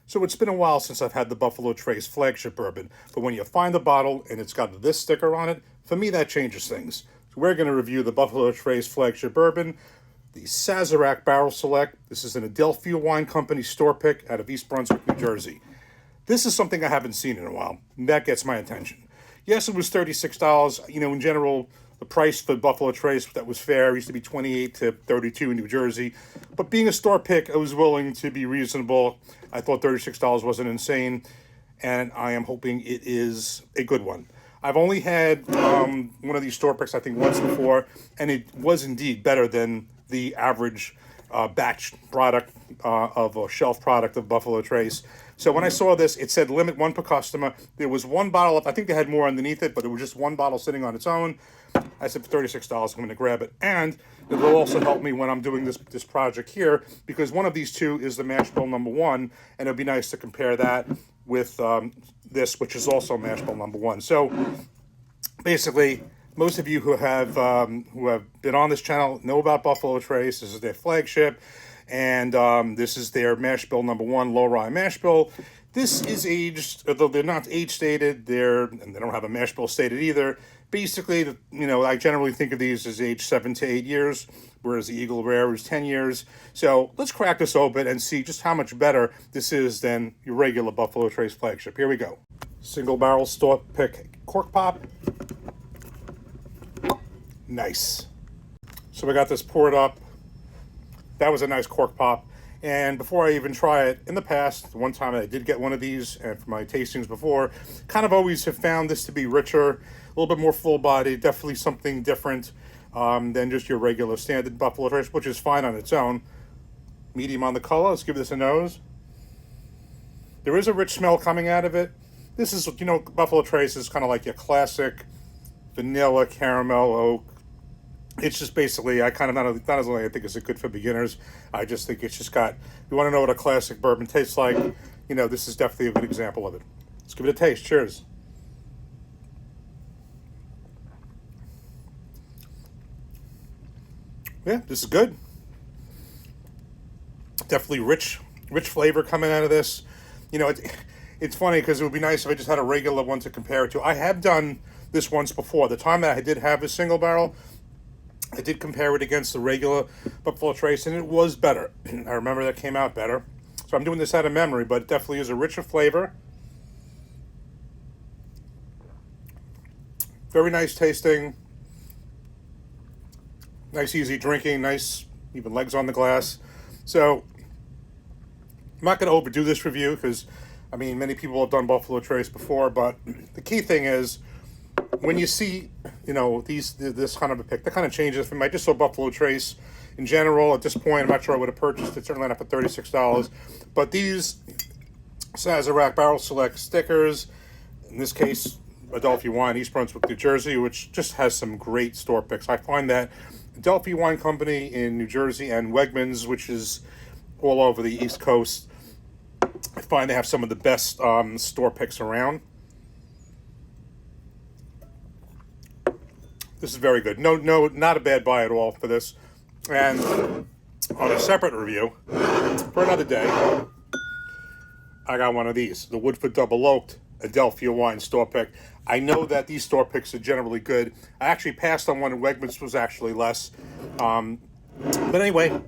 So it's been a while since I've had the Buffalo Trace flagship bourbon, but when you find the bottle and it's got this sticker on it, for me that changes things. So we're going to review the Buffalo Trace flagship bourbon, the Sazerac Barrel Select. This is an Adelphia Wine Company store pick out of East Brunswick, New Jersey. This is something I haven't seen in a while, and that gets my attention. Yes, it was $36. You know, in general, the price for Buffalo Trace that was fair. It used to be $28 to $32 in New Jersey. But being a store pick, I was willing to be reasonable. I thought $36 wasn't insane, and I am hoping it is a good one. I've only had one of these store picks, I think, once before, and it was indeed better than the average batch product of a shelf product of Buffalo Trace. So when I saw this, it said limit one per customer. There was one bottle up. I think they had more underneath it, but there was just one bottle sitting on its own. I said for $36, I'm going to grab it. And it will also help me when I'm doing this project here, because one of these two is the mash bill number 1, and it would be nice to compare that with this, which is also mash bill number 1. So basically, most of you who have been on this channel know about Buffalo Trace. This is their flagship, and this is their mash bill number 1, low rye mash bill. This is aged, although they're not age stated, and they don't have a mash bill stated either. Basically, you know, I generally think of these as age 7 to 8 years, whereas the Eagle Rare is 10 years. So let's crack this open and see just how much better this is than your regular Buffalo Trace flagship. Here we go. Single barrel store pick cork pop. Nice. So we got this poured up. That was a nice cork pop. And before I even try it, in the past, one time I did get one of these, and for my tastings before, kind of always have found this to be richer, a little bit more full-bodied, definitely something different than just your regular standard Buffalo Trace, which is fine on its own. Medium on the color. Let's give this a nose. There is a rich smell coming out of it. This is, you know, Buffalo Trace is kind of like your classic vanilla, caramel, oak. It's just basically, I kind of, not as only I think it's good for beginners, I just think it's just got, you want to know what a classic bourbon tastes like, you know, this is definitely a good example of it. Let's give it a taste. Cheers. Yeah, this is good. Definitely rich flavor coming out of this. You know, it's funny because it would be nice if I just had a regular one to compare it to. I have done this once before. The time that I did have a single barrel, I did compare it against the regular Buffalo Trace, and it was better. I remember that came out better. So I'm doing this out of memory, but it definitely is a richer flavor. Very nice tasting. Nice, easy drinking. Nice, even legs on the glass. So I'm not going to overdo this review because, I mean, many people have done Buffalo Trace before, but the key thing is, when you see, you know, this kind of a pick, that kind of changes from, I just saw Buffalo Trace in general. At this point, I'm not sure I would have purchased it, certainly not for $36. But these Sazerac Barrel Select stickers, in this case, Adelphia Wine, East Brunswick, New Jersey, which just has some great store picks. I find that Adelphia Wine Company in New Jersey and Wegmans, which is all over the East Coast, I find they have some of the best store picks around. This is very good. No, not a bad buy at all for this. And on a separate review, for another day, I got one of these, the Woodford Double Oaked Adelphia Wine store pick. I know that these store picks are generally good. I actually passed on one in Wegmans, was actually less. But anyway,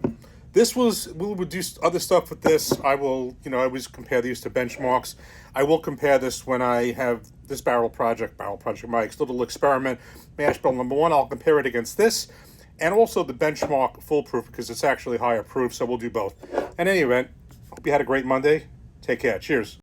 we'll do other stuff with this. I will, you know, I always compare these to benchmarks. I will compare this when I have this Barrel Project Mike's little experiment, mash bill number 1. I'll compare it against this, and also the benchmark foolproof, because it's actually higher proof, so we'll do both. In any event, hope you had a great Monday. Take care. Cheers.